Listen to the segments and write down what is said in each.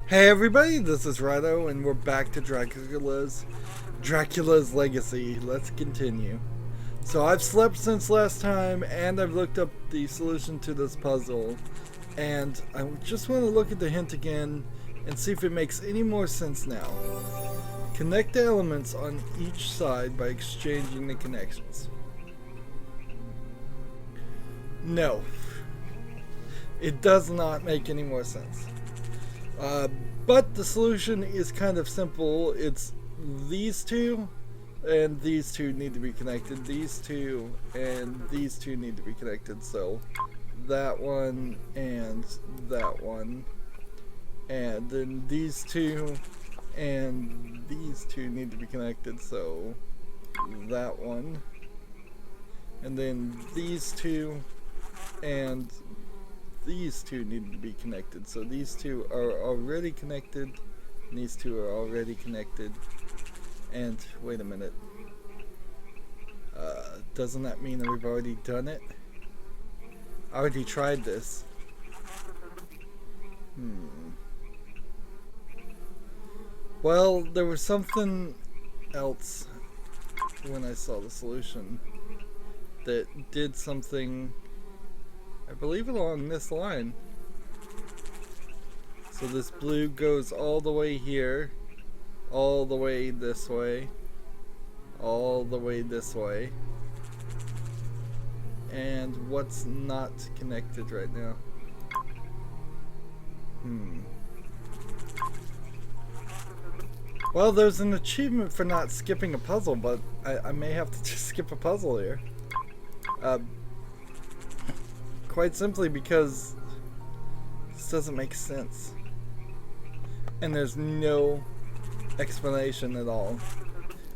Hey everybody, this is Rydo, and we're back to Dracula's Legacy. Let's continue. So I've slept since last time, and I've looked up the solution to this puzzle, and I just want to look at the hint again and see if it makes any more sense now. Connect the elements on each side by exchanging the connections. No, it does not make any more sense. But the solution is kind of simple. It's these two and these two need to be connected. These two and these two need to be connected. So that one and that one. And then these two and these two need to be connected. So that one. And then these two and these two need to be connected. So these two are already connected, and these two are already connected. And wait a minute. Doesn't that mean that we've already done it? I already tried this. Well, there was something else when I saw the solution that did something, I believe, along this line. So this blue goes all the way here, all the way this way, all the way this way. And what's not connected right now? Well, there's an achievement for not skipping a puzzle, but I may have to just skip a puzzle here. Quite simply because this doesn't make sense. And there's no explanation at all.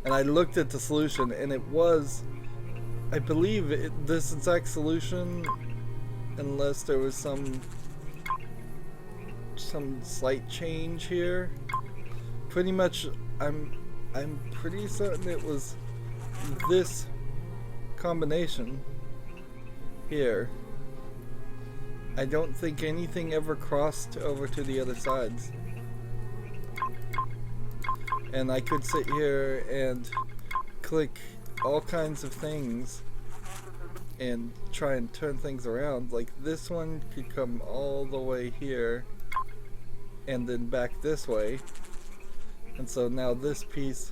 And I looked at the solution, and it was, I believe, this exact solution, unless there was some slight change here. Pretty much, I'm pretty certain it was this combination here. I don't think anything ever crossed over to the other sides. And I could sit here and click all kinds of things and try and turn things around. Like this one could come all the way here and then back this way. And so now this piece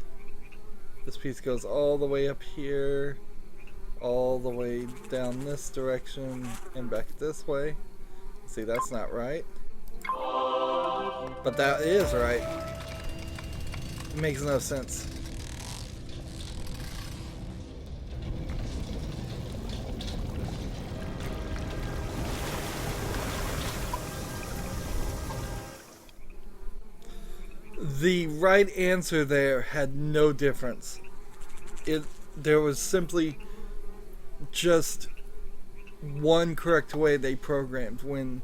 goes all the way up here, all the way down this direction, and back this way. See, that's not right. But that is right. It makes no sense. The right answer there had no difference. There was simply just one correct way they programmed when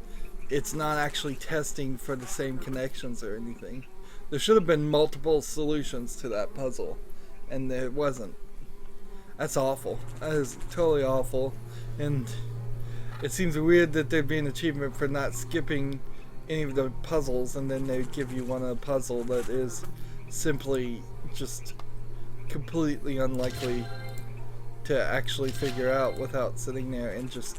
it's not actually testing for the same connections or anything. There should have been multiple solutions to that puzzle, and there wasn't. That's awful. That is totally awful. And it seems weird that there'd be an achievement for not skipping any of the puzzles, and then they'd give you one of the puzzle that is simply just completely unlikely to actually figure out without sitting there and just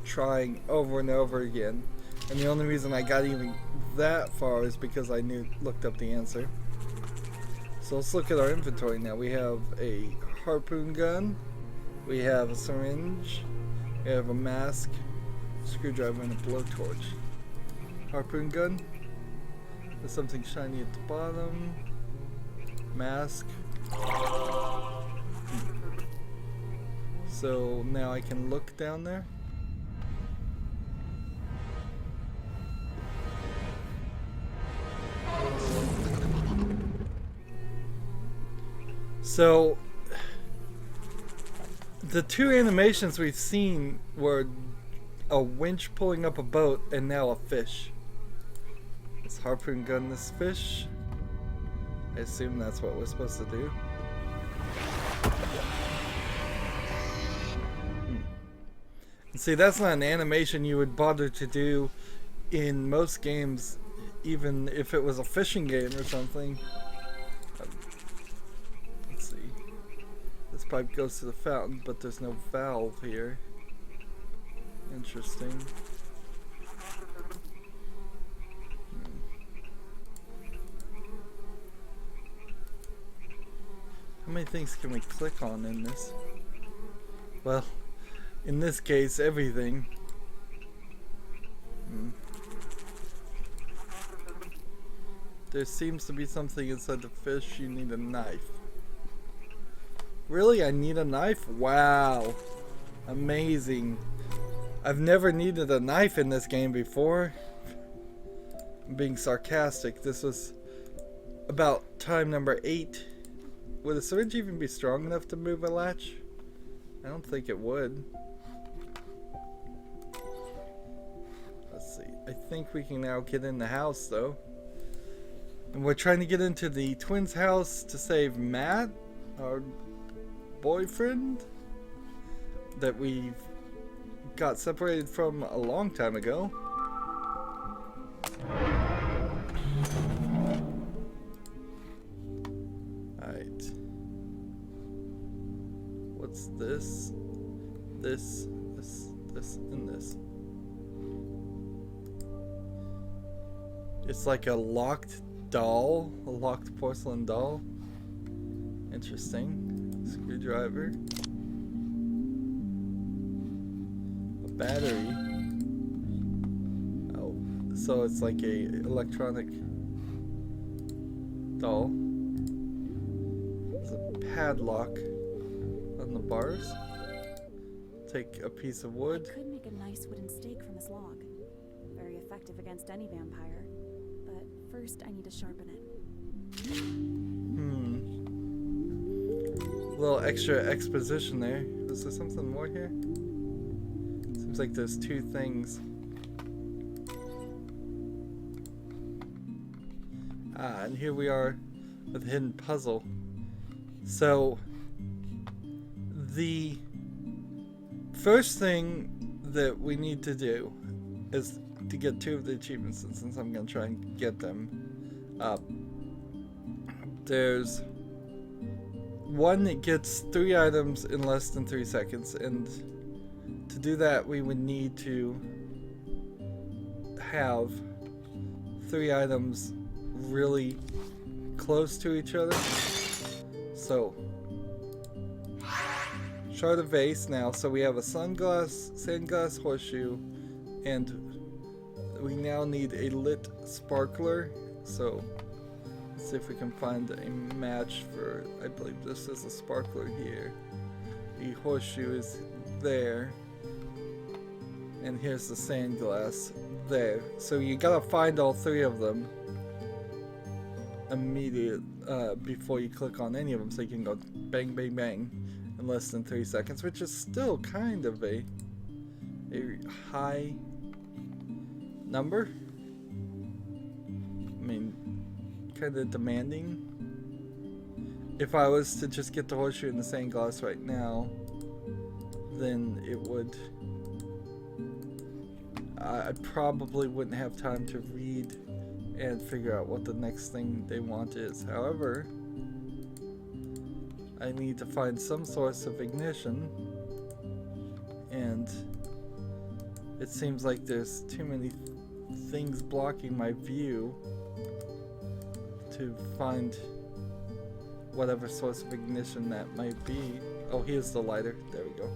trying over and over again. And the only reason I got even that far is because I looked up the answer. So let's look at our inventory now. We have a harpoon gun, we have a syringe, we have a mask, screwdriver, and a blowtorch. Harpoon gun. There's something shiny at the bottom. Mask. So now I can look down there. So the two animations we've seen were a winch pulling up a boat and now a fish. Let's harpoon gun this fish. I assume that's what we're supposed to do. See, that's not an animation you would bother to do in most games even if it was a fishing game or something. Let's see. This pipe goes to the fountain, but there's no valve here. Interesting. How many things can we click on in this? Well, in this case, everything. There seems to be something inside the fish. You need a knife. Really? I need a knife? Wow. Amazing. I've never needed a knife in this game before. I'm being sarcastic. This was about time number 8. Would a syringe even be strong enough to move a latch? I don't think it would. Let's see. I think we can now get in the house though. And we're trying to get into the twins' house to save Matt, our boyfriend, that we got separated from a long time ago. Alright. What's this? This, and this. It's like a locked doll, a locked porcelain doll. Interesting. Screwdriver. A battery. Oh, so it's like a electronic doll. There's a padlock on the bars. Take a piece of wood. I could make a nice wooden stake from this log. Very effective against any vampire. But first I need to sharpen it. A little extra exposition there. Is there something more here? Seems like there's 2 things. Ah, and here we are with a hidden puzzle. So, the first thing that we need to do is to get 2 of the achievements, and since I'm going to try and get them, there's one that gets 3 items in less than 3 seconds, and to do that we would need to have 3 items really close to each other. So, shard of vase now, so we have a sandglass horseshoe, and we now need a lit sparkler. So let's see if we can find a match for, I believe this is a sparkler here. The horseshoe is there. And here's the sandglass there. So you gotta find all 3 of them immediately before you click on any of them, so you can go bang bang bang in less than 3 seconds, which is still kind of a high number. I mean, kind of demanding. If I was to just get the horseshoe and the sandglass right now, then it would, I probably wouldn't have time to read and figure out what the next thing they want is. However, I need to find some source of ignition, and it seems like there's too many things blocking my view to find whatever source of ignition that might be. Oh, here's the lighter. There we go.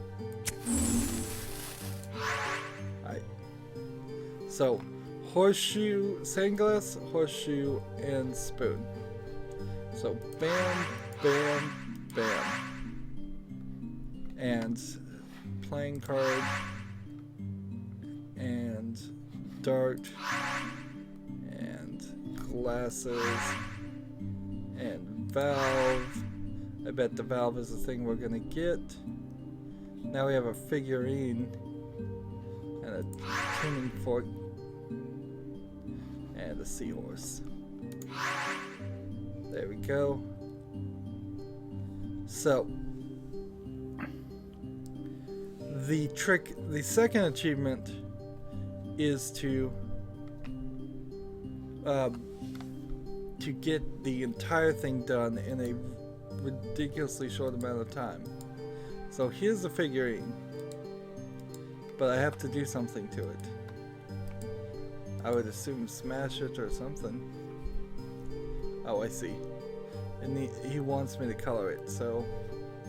Alright. So, horseshoe, sandglass, horseshoe, and spoon. So, bam, bam, bam. And playing card, and dart, and glasses, and valve. I bet the valve is the thing we're gonna get. Now we have a figurine and a tuning fork and a seahorse. There we go. So the second achievement is to to get the entire thing done in a ridiculously short amount of time. So here's the figurine, but I have to do something to it. I would assume smash it or something. Oh, I see. And he wants me to color it, so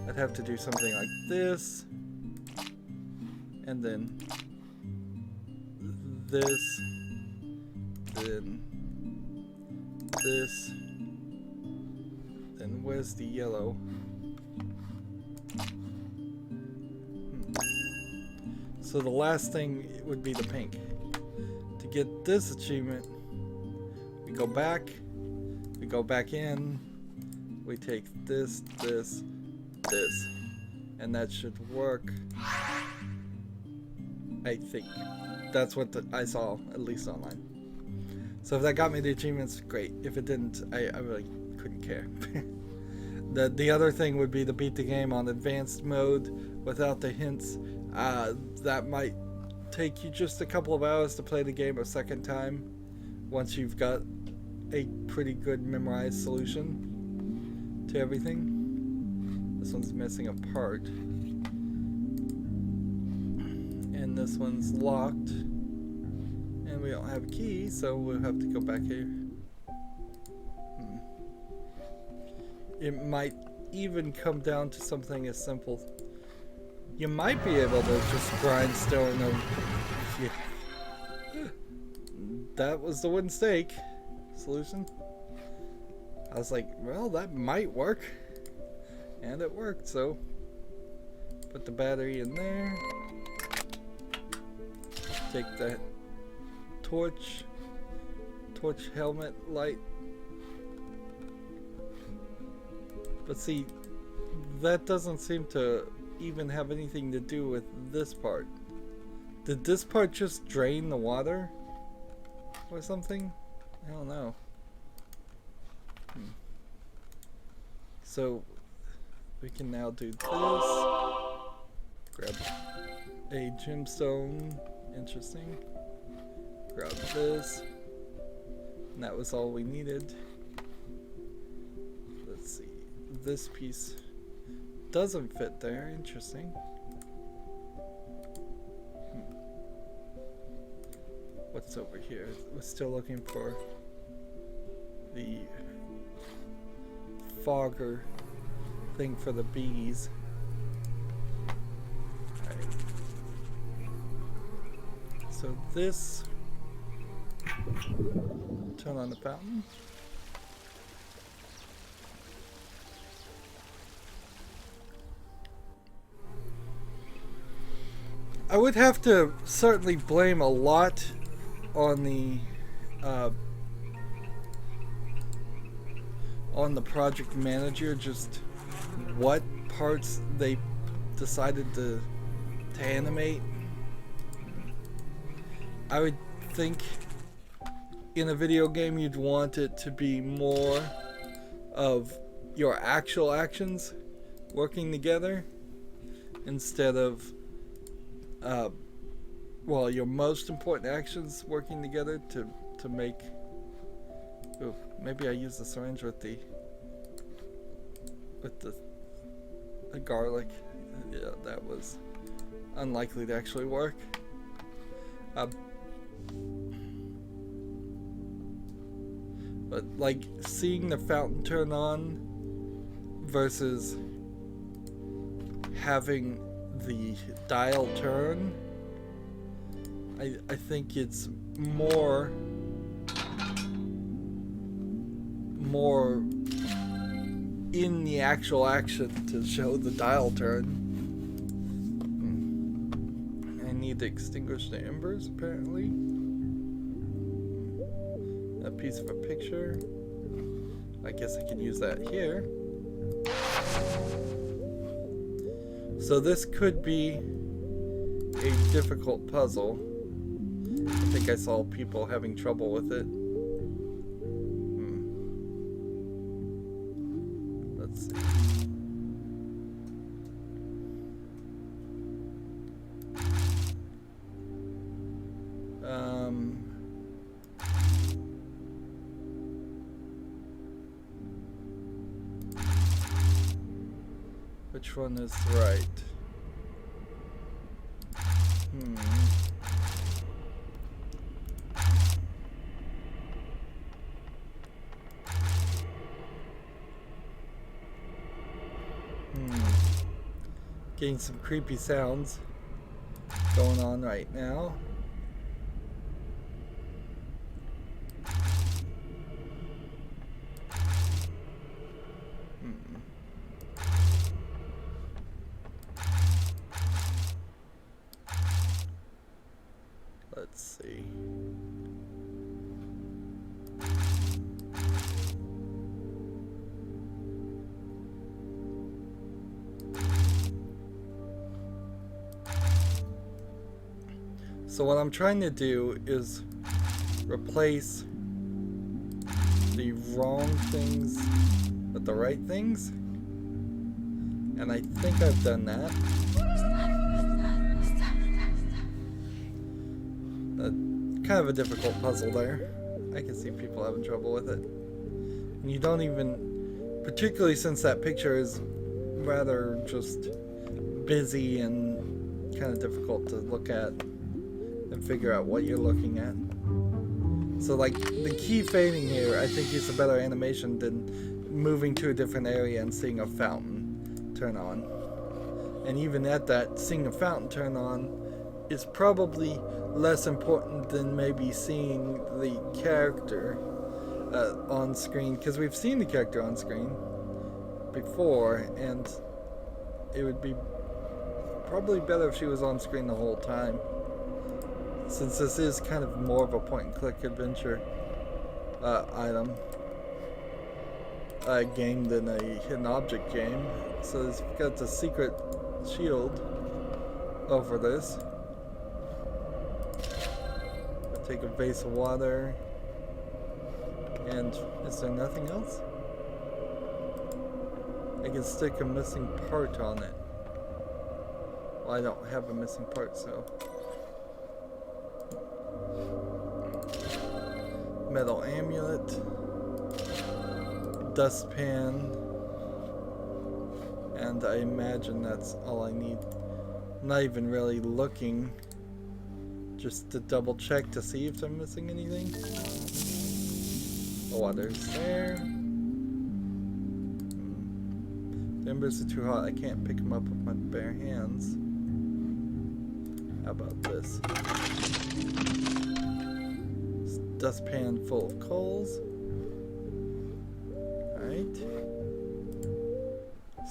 I'd have to do something like this, and then this, then this, then where's the yellow? So the last thing would be the pink. To get this achievement, we go back in, we take this, this, this, and that should work. I think that's what I saw, at least online. So if that got me the achievements, great. If it didn't, I really couldn't care. The other thing would be to beat the game on advanced mode without the hints. That might take you just a couple of hours to play the game a second time once you've got a pretty good memorized solution to everything. This one's missing a part. And this one's locked. And we don't have a key, so we'll have to go back here. It might even come down to something as simple. You might be able to just grindstone them. Yeah. That was the wooden stake solution. I was like, well, that might work. And it worked, so put the battery in there. Take that torch helmet light. But see, that doesn't seem to even have anything to do with this part. Did this part just drain the water or something? I don't know. So we can now do this. Grab a gemstone. Interesting. Grab this. And that was all we needed. Let's see. This piece doesn't fit there. Interesting. What's over here? We're still looking for the fogger thing for the bees. Alright. So this, turn on the fountain. I would have to certainly blame a lot on the project manager, just what parts they decided to animate. I would think in a video game you'd want it to be more of your actual actions working together instead of well, your most important actions working together to make. Ooh, maybe I use the syringe with the garlic. Yeah, that was unlikely to actually work. But like seeing the fountain turn on versus having the dial turn, I think it's more in the actual action to show the dial turn. I need to extinguish the embers, apparently. A piece of a picture. I guess I can use that here. So this could be a difficult puzzle. I think I saw people having trouble with it. Let's see. Which one is right? Getting some creepy sounds going on right now. Let's see. So what I'm trying to do is replace the wrong things with the right things, and I think I've done that. Kind of a difficult puzzle there. I can see people having trouble with it. And you don't even, particularly since that picture is rather just busy and kind of difficult to look at and figure out what you're looking at. So like the key fading here, I think is a better animation than moving to a different area and seeing a fountain turn on. And even at that, seeing a fountain turn on is probably less important than maybe seeing the character on screen, because we've seen the character on screen before, and it would be probably better if she was on screen the whole time, since this is kind of more of a point-and-click adventure game than a hidden object game. So it's got the secret shield over this. Take a vase of water, and is there nothing else? I can stick a missing part on it. Well, I don't have a missing part, so. Metal amulet, dustpan, and I imagine that's all I need. I'm not even really looking, just to double check to see if I'm missing anything. The water's there. The embers are too hot. I can't pick them up with my bare hands. How about this? Dustpan full of coals. Alright.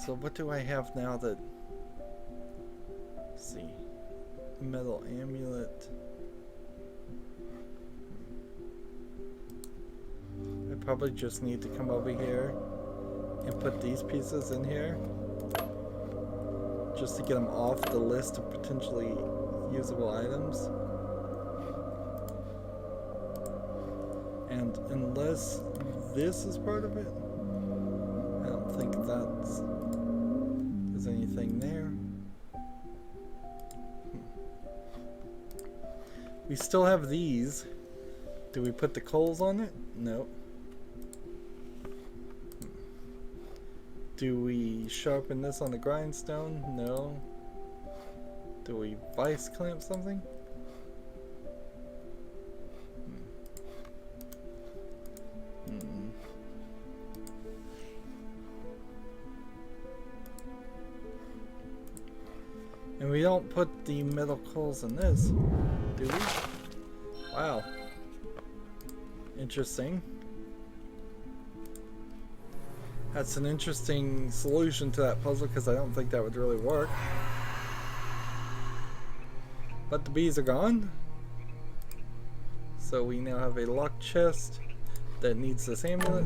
So what do I have now that... Let's see. Metal amulet. I probably just need to come over here and put these pieces in here just to get them off the list of potentially usable items. And unless this is part of it, I don't think there's anything there. We still have these. Do we put the coals on it? No. Do we sharpen this on the grindstone? No. Do we vice clamp something? And we don't put the metal coals in this, do we? Wow. Interesting. That's an interesting solution to that puzzle, because I don't think that would really work. But the bees are gone. So we now have a locked chest that needs this amulet.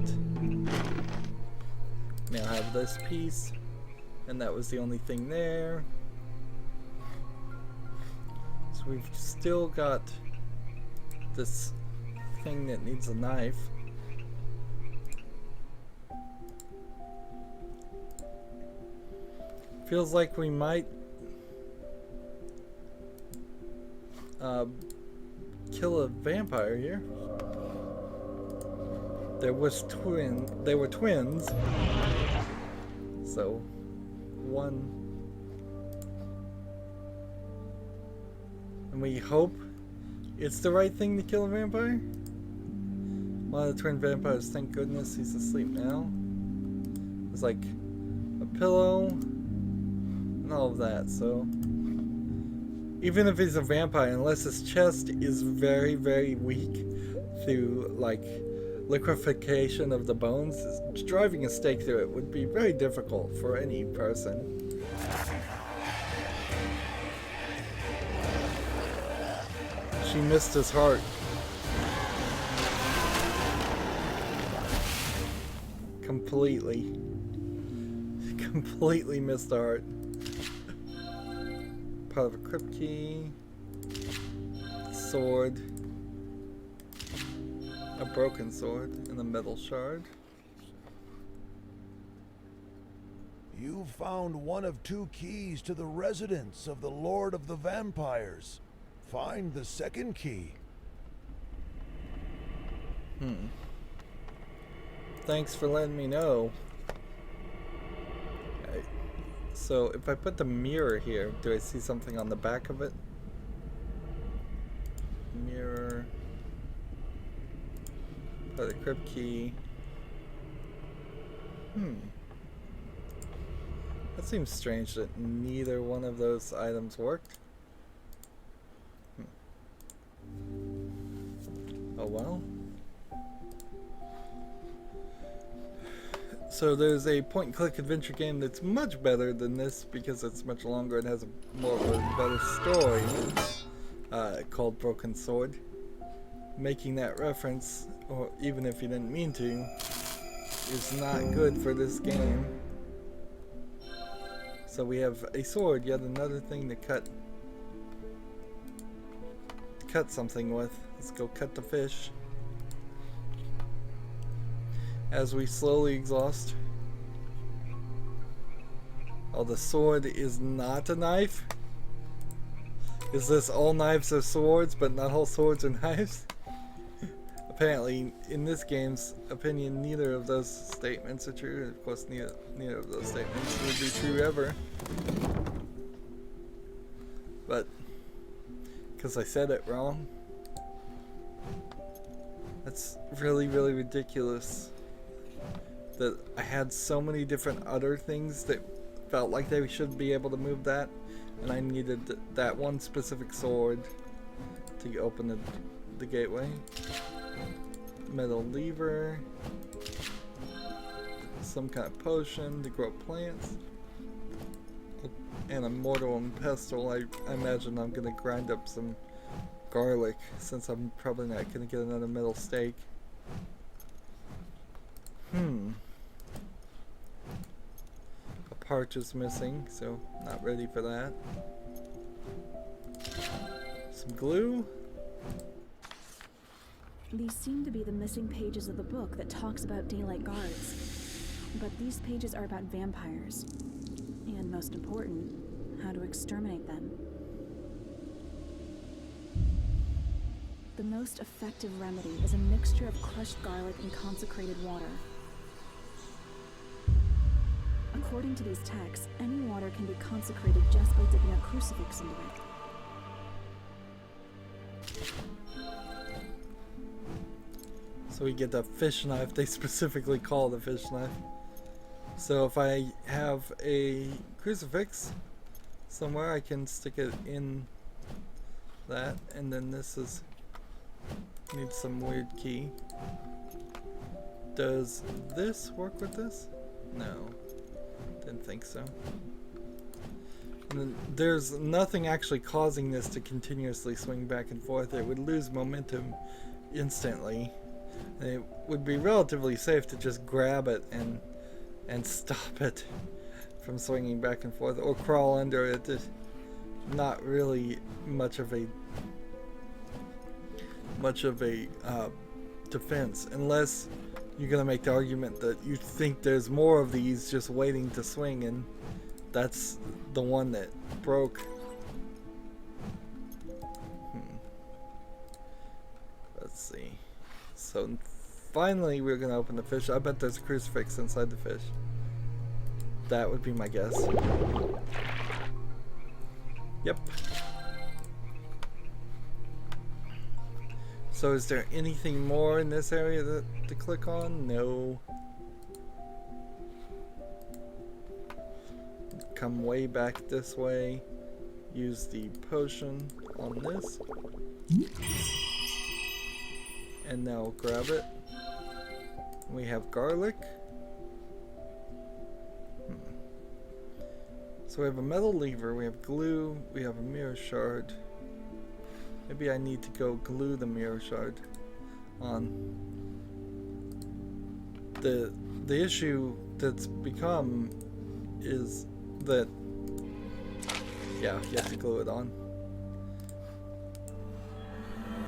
Now have this piece. And that was the only thing there. So we've still got this thing that needs a knife. Feels like we might kill a vampire here. They were twins, so one. And we hope it's the right thing to kill a vampire. One of the twin vampires, thank goodness he's asleep now. It's like a pillow and all of that, so even if he's a vampire, unless his chest is very, very weak through like liquefaction of the bones, driving a stake through it would be very difficult for any person. She missed his heart. Completely missed the heart. Part of a crypt key, sword, a broken sword, and a metal shard. You found one of 2 keys to the residence of the Lord of the Vampires. Find the second key. Thanks for letting me know. So if I put the mirror here, do I see something on the back of it? Mirror. Put the crypt key. That seems strange that neither one of those items worked. Oh well. So there's a point-and-click adventure game that's much better than this because it's much longer and has more of a better story, called Broken Sword. Making that reference, or even if you didn't mean to, is not good for this game. So we have a sword, yet another thing to cut something with. Let's go cut the fish. As we slowly exhaust. Oh, the sword is not a knife? Is this all knives are swords, but not all swords are knives? Apparently, in this game's opinion, neither of those statements are true. Of course, neither of those statements would be true ever. But, because I said it wrong. That's really, really ridiculous. That I had so many different other things that felt like they should be able to move that, and I needed that one specific sword to open the gateway. Metal lever, some kind of potion to grow plants, and a mortar and pestle. I imagine I'm gonna grind up some garlic since I'm probably not gonna get another metal stake. A part is missing, so not ready for that. Some glue. These seem to be the missing pages of the book that talks about daylight guards. But these pages are about vampires. And most important, how to exterminate them. The most effective remedy is a mixture of crushed garlic and consecrated water. According to these texts, any water can be consecrated just by dipping a crucifix into it. So we get the fish knife. They specifically call the fish knife. So if I have a crucifix somewhere, I can stick it in that, and then this is needs some weird key. Does this work with this? No, didn't think so. And then there's nothing actually causing this to continuously swing back and forth. It would lose momentum instantly. And it would be relatively safe to just grab it and stop it from swinging back and forth, or crawl under it. It's not really much of a defense, unless you're gonna make the argument that you think there's more of these just waiting to swing, and that's the one that broke. Let's see. So finally we're gonna open the fish. I bet there's a crucifix inside the fish. That would be my guess. Yep. So is there anything more in this area to click on? No. Come way back this way. Use the potion on this. And now grab it. We have garlic. So we have a metal lever, we have glue, we have a mirror shard. Maybe I need to go glue the mirror shard on. The issue that's become is that, yeah, you have to glue it on.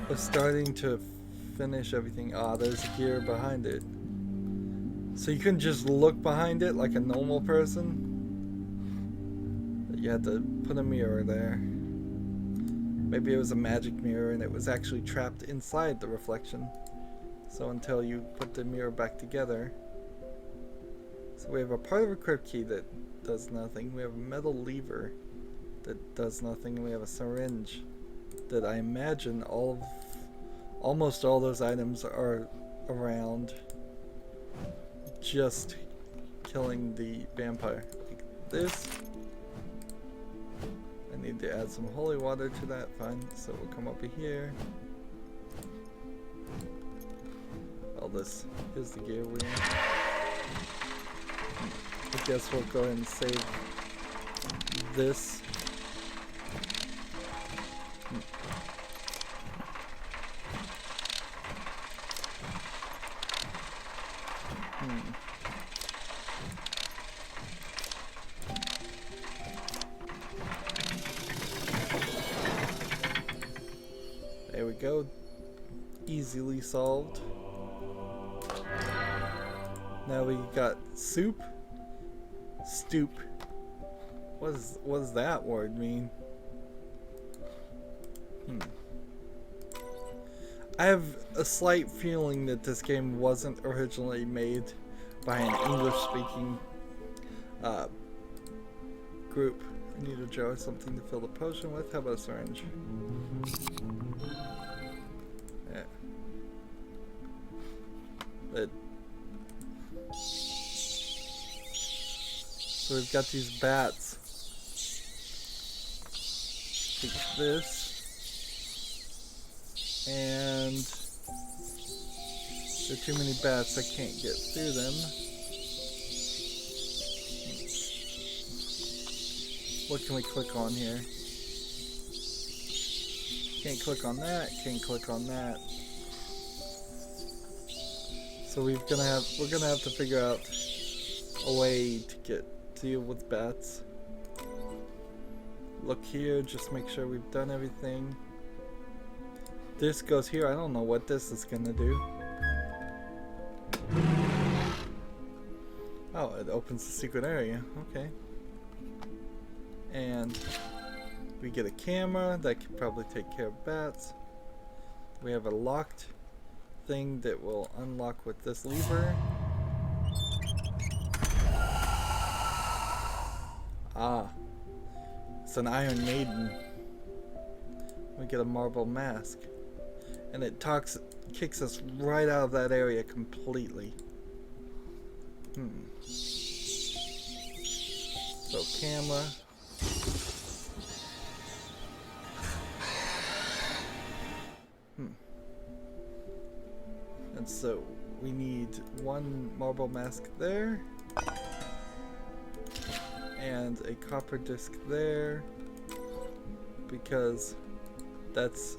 We're starting to finish everything. Ah, there's a gear behind it. So you couldn't just look behind it like a normal person. You had to put a mirror there. Maybe it was a magic mirror and it was actually trapped inside the reflection. So until you put the mirror back together. So we have a part of a crypt key that does nothing. We have a metal lever that does nothing. And we have a syringe that I imagine almost all those items are around just killing the vampire. Like this. I need to add some holy water to that. Fine. So we'll come over here. Well, this is the gear wheel. I guess we'll go ahead and save this. There we go. Easily solved. Now we got soup. Stoop. What does that word mean? I have a slight feeling that this game wasn't originally made by an English-speaking group. I need a jar, something to fill the potion with. How about a syringe? Yeah. So we've got these bats. Take this. And there are too many bats, I can't get through them. What can we click on here? Can't click on that, can't click on that. So we're gonna have to figure out a way to deal with bats. Look here, just make sure we've done everything. This goes here. I don't know what this is gonna do. Oh, it opens the secret area. Okay. And we get a camera that could probably take care of bats. We have a locked thing that will unlock with this lever. Ah. It's an Iron Maiden. We get a marble mask. And it kicks us right out of that area completely. So camera. And so we need one marble mask there. And a copper disc there. Because that's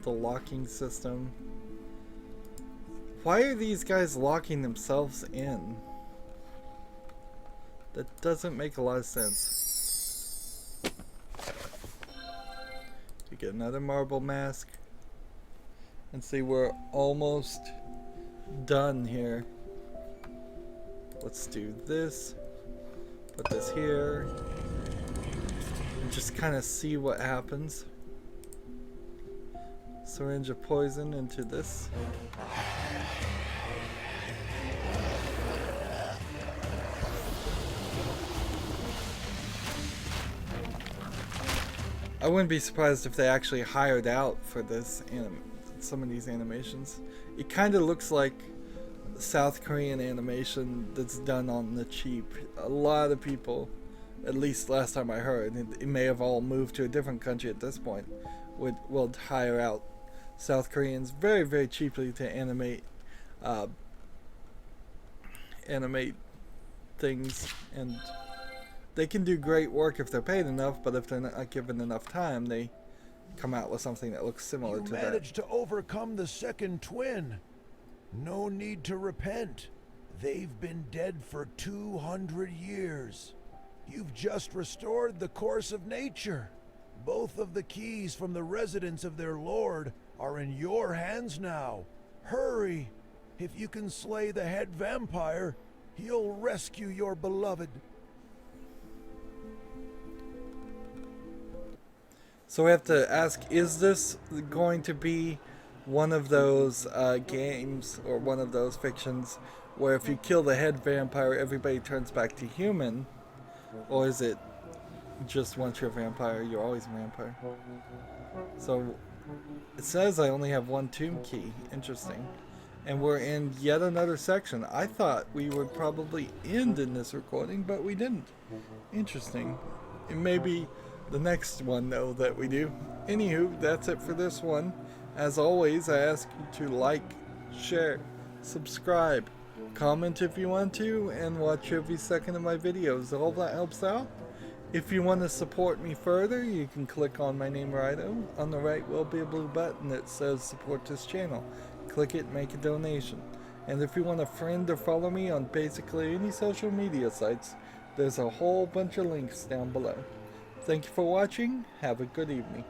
the locking system. Why are these guys locking themselves in? That doesn't make a lot of sense. You get another marble mask. And see, we're almost done here. Let's do this. Put this here. And just kind of see what happens. Syringe of poison into this. wouldn't be surprised if they actually hired out for this some of these animations. It kind of looks like South Korean animation that's done on the cheap. A lot of people, at least last time I heard, it may have all moved to a different country at this point, will hire out South Koreans very, very cheaply to animate things, and they can do great work if they're paid enough, but if they're not given enough time, they come out with something that looks similar You to that. managed to overcome the second twin. No need to repent. They've been dead for 200 years. You've just restored the course of nature. Both of the keys from the residence of their lord are in your hands now. Hurry! If you can slay the head vampire, he'll rescue your beloved. So we have to ask, is this going to be one of those games or one of those fictions where if you kill the head vampire, everybody turns back to human? Or is it just once you're a vampire, you're always a vampire? So it says I only have one tomb key. Interesting. And we're in yet another section. I thought we would probably end in this recording, but we didn't. Interesting. It may be the next one, though, that we do. Anywho, that's it for this one. As always, I ask you to like, share, subscribe, comment if you want to, and watch every second of my videos. All that helps out. If you want to support me further, you can click on my name, Rydo. On the right will be a blue button that says support this channel. Click it, make a donation. And if you want to friend or follow me on basically any social media sites, there's a whole bunch of links down below. Thank you for watching. Have a good evening.